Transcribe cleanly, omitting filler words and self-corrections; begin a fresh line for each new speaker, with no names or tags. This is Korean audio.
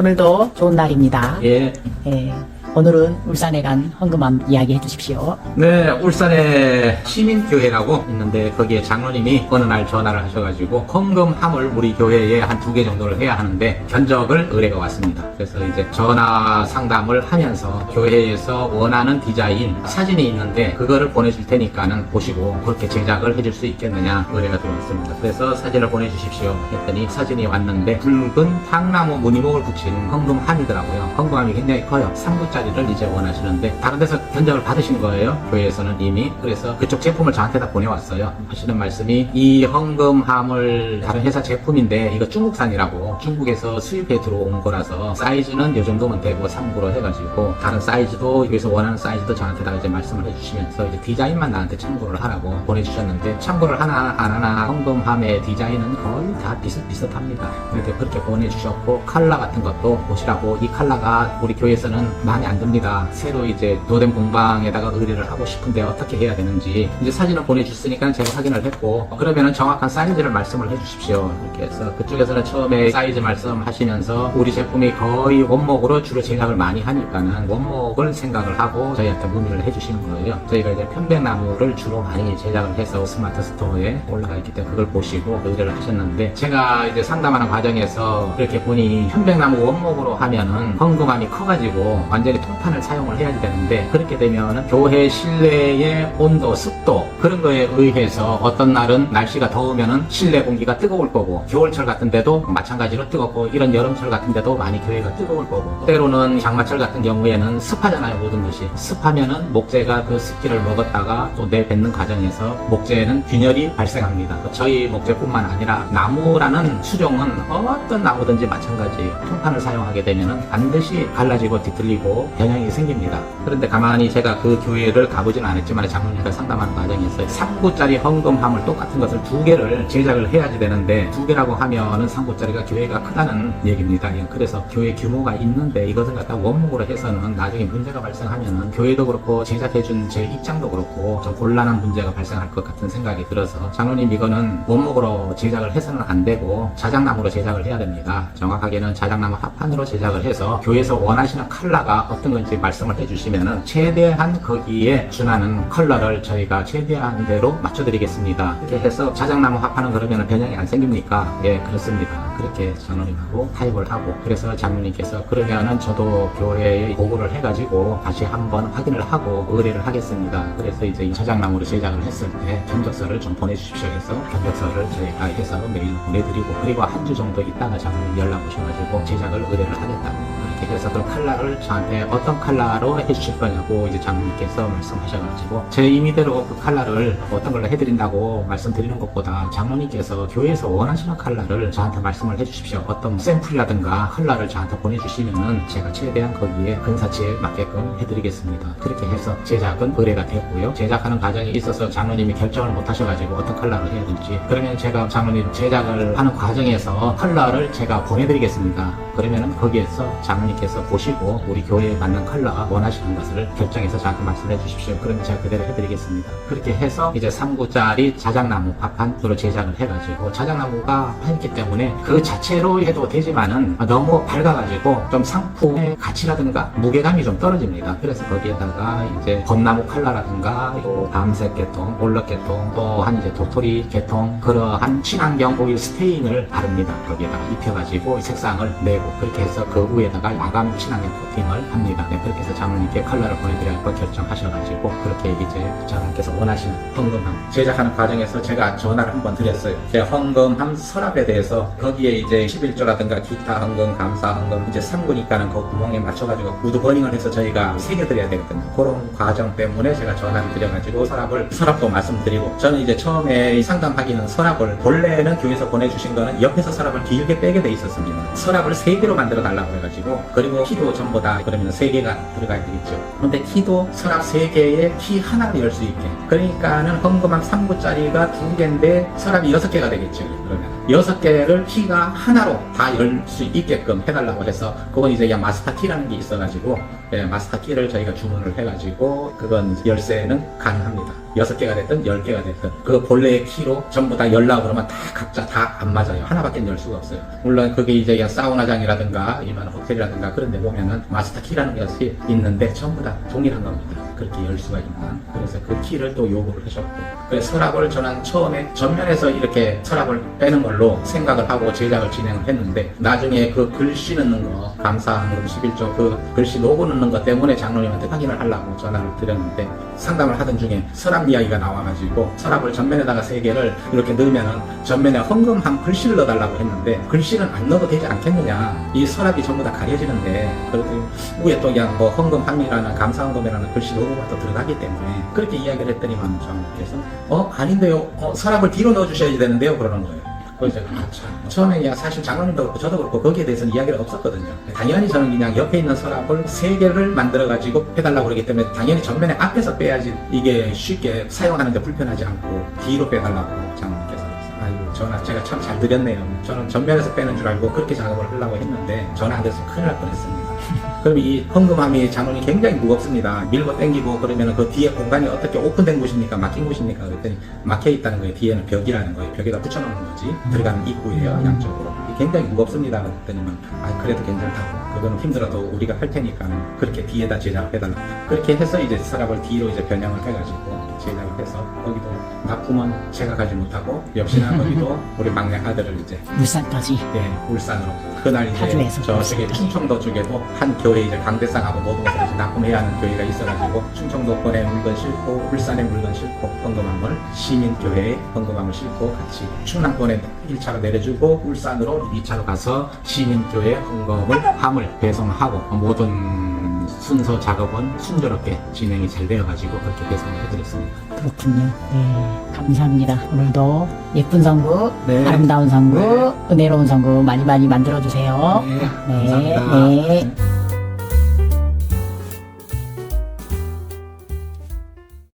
오늘도 좋은 날입니다.
예.
예, 오늘은 울산에 간 헌금함 이야기 해주십시오.
네, 울산에 시민교회라고 있는데 거기에 장로님이 어느 날 전화를 하셔가지고 헌금함을 우리 교회에 한 2개 정도를 해야 하는데 견적을 의뢰가 왔습니다. 그래서 이제 전화 상담을 하면서 교회에서 원하는 디자인 사진이 있는데 그거를 보내줄 테니까는 보시고 그렇게 제작을 해줄 수 있겠느냐 의뢰가 들어왔습니다. 그래서 사진을 보내주십시오 했더니 사진이 왔는데 붉은 탕나무 무늬목을 붙인 헌금함이더라고요. 헌금함이 굉장히 커요. 3구짜리를 이제 원하시는데 다른 데서 견적을 받으신 거예요. 교회에서는 이미. 그래서 그쪽 제품을 저한테 다 보내왔어요. 하시는 말씀이 이 헌금함을 다른 회사 제품인데 이거 중국산이라고 중국에서 수입해 들어온 거라서 사이즈는 이 정도면 되고 3구로 해가지고 다른 사이즈도 여기서 원하는 사이즈도 저한테 다 이제 말씀을 해주시면서 이제 디자인만 나한테 참고를 하라고 보내주셨는데 참고를 하나 안 하나 헌금함의 디자인은 거의 다 비슷비슷합니다. 그런데 그렇게 보내주셨고 컬러 같은 것도 보시라고 이 컬러가 우리 교회에서는 마음에 안 듭니다. 새로 이제 노된 공방에다가 의뢰를 하고 싶은데 어떻게 해야 되는지 이제 사진을 보내주셨으니까 제가 확인을 했고 그러면은 정확한 사이즈를 말씀을 해주십시오. 이렇게 해서 그쪽에서는 처음에 사이즈 말씀하시면서 우리 제품이 거의 원목으로 주로 제작을 많이 하니까는 원목을 생각을 하고 저희한테 문의를 해주시는 거예요. 저희가 이제 편백나무를 주로 많이 제작을 해서 스마트 스토어에 올라가 있기 때문에 그걸 보시고 의뢰를 하셨는데 제가 이제 상담하는 과정에서 그렇게 보니 편백나무 원목으로 하면은 헌금함이 커가지고 완전히 통판을 사용을 해야 되는데 그렇게 되면은 교회 실내의 온도, 습도 그런 거에 의해서 어떤 날은 날씨가 더우면은 실내 공기가 뜨거울 거고 겨울철 같은 데도 마찬가지로 뜨겁고 이런 여름철 같은 데도 많이 교회가 뜨거울 거고 때로는 장마철 같은 경우에는 습하잖아요. 모든 것이 습하면은 목재가 그 습기를 먹었다가 또 내뱉는 과정에서 목재는 균열이 발생합니다. 저희 목재뿐만 아니라 나무라는 수종은 어떤 나무든지 마찬가지 통판을 사용하게 되면은 반드시 갈라지고 뒤틀리고 변형이 생깁니다. 그런데 가만히 제가 그 교회를 가보진 않았지만 장로님과 상담하는 과정에서 3구짜리 헌금함을 똑같은 것을 2개를 제작을 해야지 되는데 2개라고 하면은 3구짜리가 교회가 크다는 얘기입니다. 그래서 교회 규모가 있는데 이것을 갖다 원목으로 해서는 나중에 문제가 발생하면은 교회도 그렇고 제작해준 제 입장도 그렇고 좀 곤란한 문제가 발생할 것 같은 생각이 들어서 장로님 이거는 원목으로 제작을 해서는 안 되고 자작나무로 제작을 해야 됩니다. 정확하게는 자작나무 합판으로 제작을 해서 교회에서 원하시는 컬러가 어떤 건지 말씀을 해주시면은 최대한 거기에 준하는 컬러를 저희가 최대한 대로 맞춰드리겠습니다. 이렇게 해서 자작나무 합판은 그러면 변형이 안 생깁니까? 예, 그렇습니다. 그렇게 장로님하고 타협을 하고 그래서 장로님께서 그러면은 저도 교회에 보고를 해가지고 다시 한번 확인을 하고 의뢰를 하겠습니다. 그래서 이제 이 자작나무로 제작을 했을 때 견적서를 좀 보내주십시오 해서 견적서를 저희가 해서 메일로 보내드리고 그리고 한 주 정도 있다가 장로님 연락 오셔가지고 제작을 의뢰를 하겠다고 그래서 그 컬러를 저한테 어떤 컬러로 해주실 거냐고 이제 장로님께서 말씀하셔가지고 제 임의대로 그 컬러를 어떤 걸로 해드린다고 말씀드리는 것보다 장로님께서 교회에서 원하시는 컬러를 저한테 말씀을 해주십시오. 어떤 샘플이라든가 컬러를 저한테 보내주시면은 제가 최대한 거기에 근사치에 맞게끔 해드리겠습니다. 그렇게 해서 제작은 의뢰가 되고요. 제작하는 과정에 있어서 장로님이 결정을 못 하셔가지고 어떤 컬러를 해야 될지 그러면 제가 장로님 제작을 하는 과정에서 컬러를 제가 보내드리겠습니다. 그러면은 거기에서 장로님께서 보시고 우리 교회에 맞는 컬러 원하시는 것을 결정해서 저한테 말씀해 주십시오. 그러면 제가 그대로 해드리겠습니다. 그렇게 해서 이제 3구짜리 자작나무 합판으로 제작을 해가지고 자작나무가 파였기 때문에 그 자체로 해도 되지만은 너무 밝아가지고 좀 상품의 가치라든가 무게감이 좀 떨어집니다. 그래서 거기에다가 이제 벚나무 컬러라든가 또 밤색 계통, 올럿 계통 또한 이제 도토리 계통 그러한 친환경 오일 스테인을 바릅니다. 거기에다가 입혀가지고 색상을 내고 그렇게 해서 그 위에다가 마감 친환경 코팅을 합니다. 네, 그렇게 해서 장로님께 컬러를 보내드리라고 결정하셔가지고 그렇게 이제 장로님께서 원하시는 헌금함 제작하는 과정에서 제가 전화를 한번 드렸어요. 제가 헌금함 서랍에 대해서 거기에 이제 11조라든가 기타 헌금, 감사 헌금 이제 3구니까는 그 구멍에 맞춰가지고 우드 버닝을 해서 저희가 새겨드려야 되거든요. 그런 과정 때문에 제가 전화를 드려가지고 서랍도 말씀드리고 저는 이제 처음에 상담하기는 서랍을 본래는 교회에서 보내주신 거는 옆에서 서랍을 길게 빼게 돼 있었습니다. 서랍을 3개로 만들어 달라고 해가지고 그리고 키도 전부 다 그러면 3개가 들어가야 되겠죠. 근데 키도 서랍 3개에 키 하나를 열 수 있게. 그러니까는 헌금함 3구짜리가 2개인데 서랍이 6개가 되겠죠. 그러면 6개를 키가 하나로 다 열 수 있게끔 해달라고 해서 그건 이제 마스터 키라는 게 있어가지고 마스터 키를 저희가 주문을 해가지고 그건 열쇠는 가능합니다. 6개가 됐든 10개가 됐든 그 본래의 키로 전부 다 열라고 그러면 다 각자 다 안 맞아요. 하나밖에 열 수가 없어요. 물론 그게 이제 그냥 사우나장이라든가 일반 호텔이라든가 그런 데 보면은 마스터 키라는 것이 있는데 전부 다 동일한 겁니다. 그렇게 열 수가 있는. 그래서 그 키를 또 요구를 하셨고, 그래서 서랍을 저는 처음에 전면에서 이렇게 서랍을 빼는 걸로 생각을 하고 제작을 진행을 했는데, 나중에 그 글씨 넣는 거 감사한금 11조 그 글씨 로고 넣는 것 때문에 장로님한테 확인을 하려고 전화를 드렸는데, 상담을 하던 중에 서랍 이야기가 나와가지고 서랍을 전면에다가 3개를 이렇게 넣으면은 전면에 헌금함 글씨를 넣어달라고 했는데, 글씨는 안 넣어도 되지 않겠느냐, 이 서랍이 전부 다 가려지는데, 그렇더니 위에 또 그냥 뭐 헌금함이라는 감사헌금이라는 글씨 로고가 또 들어가기 때문에 그렇게 이야기를 했더니만 장로님께서 아닌데요, 서랍을 뒤로 넣어주셔야 되는데요 그러는 거예요. 그래서 처음에 그냥 사실 장로님도 그렇고 저도 그렇고 거기에 대해서는 이야기가 없었거든요. 당연히 저는 그냥 옆에 있는 서랍을 3개를 만들어가지고 해달라고 그러기 때문에 당연히 전면에 앞에서 빼야지 이게 쉽게 사용하는데 불편하지 않고 뒤로 빼달라고 장로님께서. 아이고, 전화 제가 참 잘 드렸네요. 저는 전면에서 빼는 줄 알고 그렇게 작업을 하려고 했는데 전화 안 돼서 큰일 날 뻔했습니다. 그럼 이 헌금함이 장원이 굉장히 무겁습니다. 밀고 당기고 그러면 그 뒤에 공간이 어떻게 오픈된 곳입니까? 막힌 곳입니까? 그랬더니 막혀 있다는 거예요. 뒤에는 벽이라는 거예요. 벽에다 붙여놓는 거지. 들어가는 입구예요. 양쪽으로. 굉장히 무겁습니다. 그랬더니만 그래도 괜찮다고. 그거는 힘들어도 우리가 할 테니까 그렇게 뒤에다 제작해달라. 그렇게 해서 이제 서랍을 뒤로 이제 변형을 해가지고 제작을 해서 거기도 납품은 제가 가지 못하고 역시나 거기도 우리 막내 아들을 이제
울산까지.
울산으로 그날 이제
파주에서
저쪽에
울산까지.
충청도 쪽에도 한 교회 이제 강대상하고 모든 것을 이제 납품해야 하는 교회가 있어가지고 충청도권에 물건 싣고 울산에 물건 싣고 헌금함을 시민교회에 헌금함을 싣고 같이 충남권에 1차로 내려주고 울산으로 2차로 가서 시민교회 헌금함을 배송하고 모든 순서 작업은 순조롭게 진행이 잘 되어가지고 그렇게 배송을 해드렸습니다.
그렇군요. 네, 감사합니다. 오늘도 예쁜 성구,
네.
아름다운 성구,
네.
은혜로운 성구 많이 많이 만들어주세요.
네,
네,
감사합니다.
네.